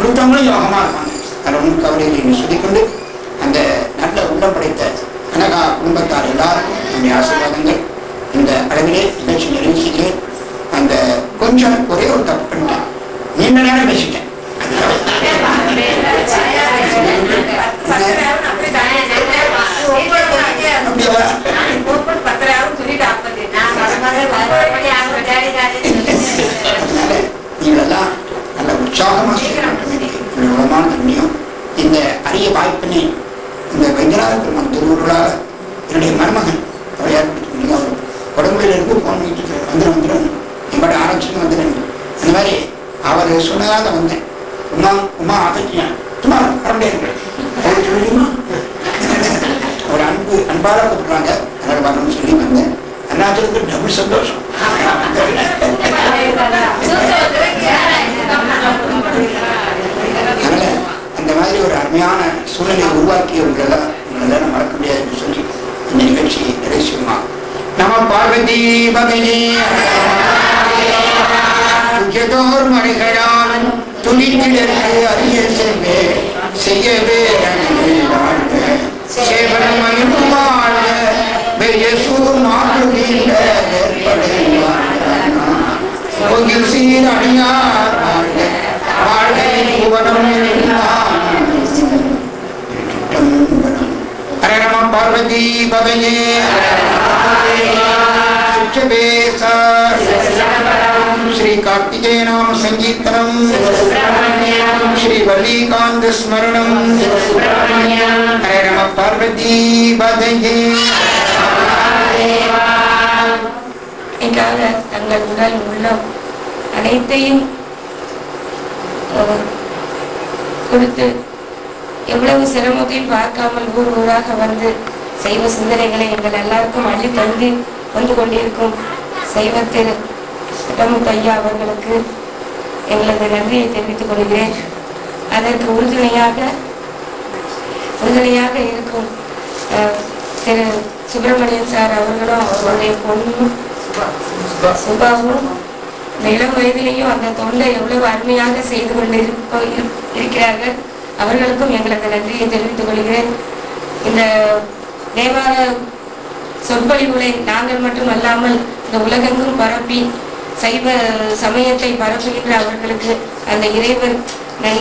கொடுத்தவங்களும் யோகமாக இருப்பாங்க. அதில் ஒன்றும் கவலையை சொல்லிக்கொண்டு அந்த நல்ல உள்ளம் படைத்த கனகா குடும்பத்தார் எல்லாருக்கும் என்னுடைய ஆசீர்வாதங்கள். இந்த அளவிலே நிகழ்ச்சி நிறைவு செய்கிறேன். அந்த கொஞ்சம் ஒரே ஒரு தப்பு பண்ணிட்டேன், நீண்ட நேரம் பேசிட்டேன். நீங்களெல்லாம் நல்ல உற்சாகமாக உலகமான நன்மையும் இந்த அரிய வாய்ப்பினை இந்த வைத்தியநாத பெருமான் திருவுருளாக என்னுடைய மருமகன் அவர் உடம்புல இருந்து போன் வீட்டுக்கு வந்துடும் எங்களோட ஆரம்பிச்சுன்னு வந்துடுங்க. அந்த மாதிரி அவர் சொன்னதாக வந்தேன். உமா ஆதரிக்கிறேன் சும்மா வர முடியாது அவர் சொல்லியுமா ஒரு அன்பாக கூப்பிடுறாங்க. அதனால வரணும்னு சொல்லி வந்தேன். அண்ணாத்திற்கு டபுள் சந்தோஷம். அதனால அந்த மாதிரி ஒரு அருமையான சூழ்நிலையை உருவாக்கியவர்களெல்லாம் உங்களெல்லாம் மறக்க முடியாது என்று சொல்லி இந்த நிகழ்ச்சியை நிறைவு செய்யுமா. நம பார்வதி பகனே துயதோர் மறைகளால் துணிந்திடற்கு அறிய செல்வே செய்யவே சேவனம் அனுபவாழ பெயசூர் மாற்றுகின்ற ஏற்படும் சீர் அணியார் வாழ்க்கை புவனம் ஹர நம பார்வதி பகனே श्री कार्तिकेय नाम संगीतनम श्री वल्लीकांत स्मरणम हरे नमः पार्वती पतये. தங்கள் உடல் உள்ளம் அனைத்தையும் கொடுத்து எவ்வளவு சிரமத்தையும் பார்க்காமல் ஊர் ஊராக வந்து சைவ சிந்தனைகளை எங்கள் எல்லாருக்கும் அள்ளி தந்து வந்து கொண்டிருக்கும் சைவத்தில் ஐயா அவர்களுக்கு எங்களது நன்றியை தெரிவித்துக் கொள்கிறேன். அதற்கு உறுதுணையாக இருக்கும் திரு சுப்பிரமணியன் சார் அவர்களும் அவருடைய பொண்ணும் சுபாவும் இளம் வயதிலேயும் அந்த தொண்டை எவ்வளவு அருமையாக செய்து கொண்டு இருக்கிறார்கள். அவர்களுக்கும் எங்களது நன்றியை தெரிவித்துக் கொள்கிறேன். இந்த தேவார சொற்பொழிவுகளை நாங்கள் மட்டும் அல்லாமல் இந்த உலகெங்கும் பரப்பி சைவ சமயத்தை பரப்புகின்ற அவர்களுக்கு அந்த இறைவன் நல்ல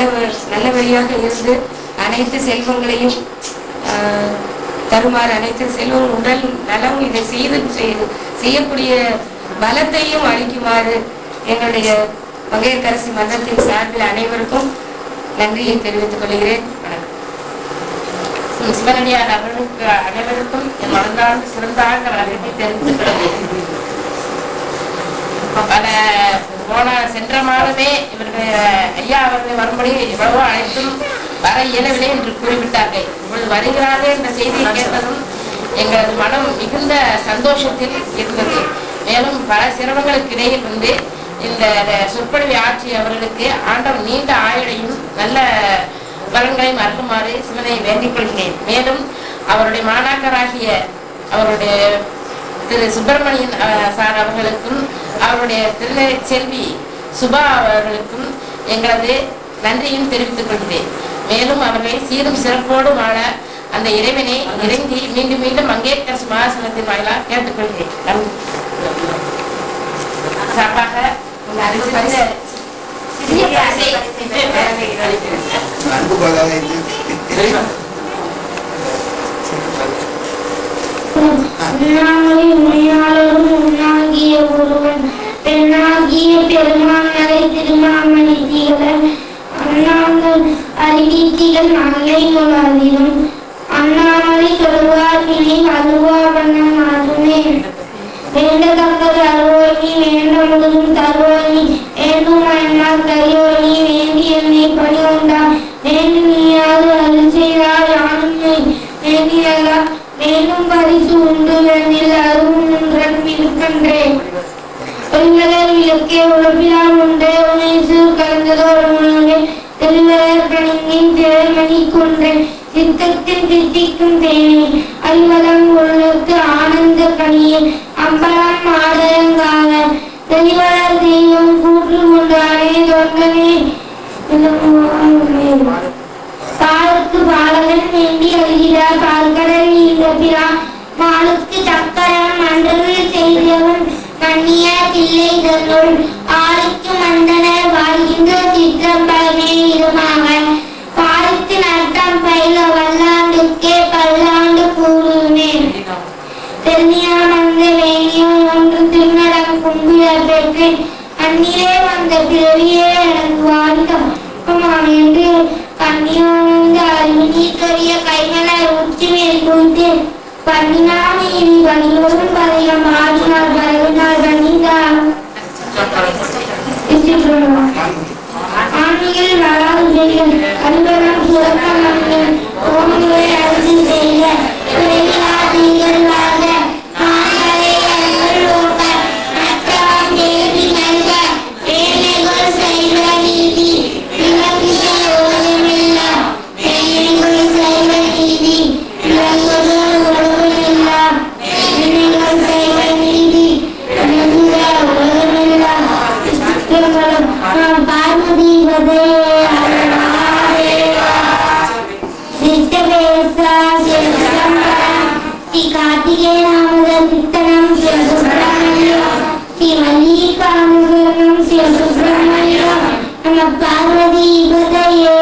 வழியாக இருந்து அனைத்து செல்வங்களையும் தருமாறு, அனைத்து செல்வம் உடல் நலம் இதை செய்யக்கூடிய பலத்தையும் அளிக்குமாறு எங்களுடைய மங்கையர்க்கரசி மன்றத்தின் சார்பில் அனைவருக்கும் நன்றியை தெரிவித்துக் கொள்கிறேன். வணக்கம். சிவனடியார் அவர்களுக்கு அனைவருக்கும் என் மனதார்ந்த சிறந்தாழ்ந்த வணக்கத்தை தெரிவித்துக் கொள்கிறேன். சென்ற மாதமே இவர்கள் ஐயா அவர்களை வரும்படி எவ்வளவோ அனைத்தும் வர இயலவில்லை என்று கூறிவிட்டார்கள். இப்பொழுது வருகிறார்கள் என்ற செய்தியை கேட்டதும் எங்களது மனம் மிகுந்த சந்தோஷத்தில் இருந்தது. மேலும் பல சிரமங்களுக்கு இடையில் வந்து இந்த சொற்பொழிவை ஆற்றிய அவர்களுக்கு ஆண்டவன் நீண்ட ஆயுளையும் நல்ல பலன்களையும் அருளுமாறு சிவனை வேண்டிக் கொள்கிறேன். மேலும் அவருடைய மாணாக்கராகிய அவருடைய திரு சுப்பிரமணியன் சார் அவர்களுக்கும் அவருடைய திருநெறி செல்வி சுபா அவர்களுக்கும் எங்களது நன்றியும் தெரிவித்துக் கொள்கிறேன். மேலும் அவர்களை சீரும் சிறப்போடு வாழ அந்த இறைவனை இறங்கி மீண்டும் மீண்டும் மங்கையர்க்கரசி மகாசனத்தின் வாயிலாக கேட்டுக்கொள்கிறேன். சார்பாக உன்னாகிய ஒருவன் பெண்ணாகிய பெருமானரை திருமாமணி திகழ் அண்ணாங்கள் அறிவித்திகள் நல்லை முழாதிலும் அண்ணாமலை தொழுவார்களை அருவா வண்ணம் ஆகுமே. வேண்டத்தக்கது அருவோனி வேண்ட முழுதும் தருவோனி வேண்டும் என்னால் தருவோனி வேண்டி என்னை பணி கொண்டார் வேண்டு நீயாது அருள் செய்தால் யானும் வேண்டியதா மேலும் பரிசு உண்டு வேண்டில் அருவும் ஒன்றன் இருக்கின்றேன். ஒருவரர் விளக்கே உழப்பினால் உண்டே உணேசு கலந்ததோடு உணவே திருவரர் கணிங்கின் தேர்மணி கொன்றேன் சித்தத்தின் தித்திக்கும் தேனே அறிவதம் உள்ளத்து ஆனந்த கனியே அம்பலம் ஆதரங்காக தெளிவரர் தெய்வம் கூற்று கொண்டானே தொண்டனே சொல்கிற பால்கடல் நீங்க பிரான் மாலுக்கு சக்கரம் மண்டலில் செய்தவன் மன்னிய பிள்ளை தருள் ஆளுக்கு மந்தனர் வாழ்கின்ற சிற்றம்பலமே இருமாக பாலுக்கு நட்டம் பயில வல்லாண்டுக்கே பல்லாண்டு கூறுமே தென்னியா வந்த வேணியும் ஒன்று திருநடம் கும்பிட பெற்று அந்நிலே வந்த பிறவியே எனக்கு வாழ்க்கை என்று கண்ணியானந்த அறிவு நீக்கரிய கைமலர் உச்சி மேல் குறித்து பண்ணினான் இனி வழியோடும் பதையம் ஆடினார் பரவினார் கணிந்தார் ஆணியில் வராது அன்பனம் சுரக்கம் ஓமியை அரிசி செய்ய நீங்கள் வாழ நாங்களே அன்பள் ஓட்ட நற்றாம் தேவி நல்க ஏழைகள் செய்த நீதி விளங்கிய ஓதமெல்லாம் ஏழைகள் செய்த நீதி விளங்குகிற உறவுமெல்லாம் ஏழைகள் செய்த நீதி விளங்குகிற உறவுமெல்லாம் பார்வதி வதே श्री कार्तिकेय नामदल कीर्तनम श्री सुब्रह्मण्यम श्री मल्लिकार्जुनम श्री सुब्रह्मण्यम नमः पार्वती पतये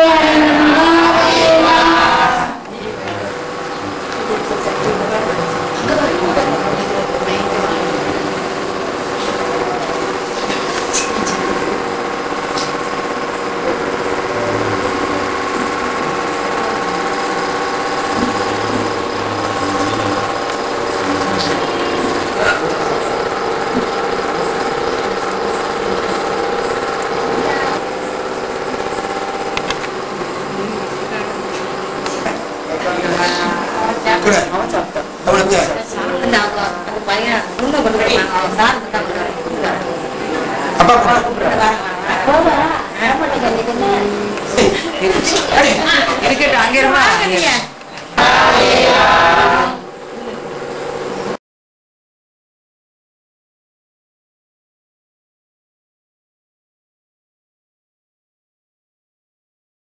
हर महादेव இருக்கட்டும் அங்க இருமா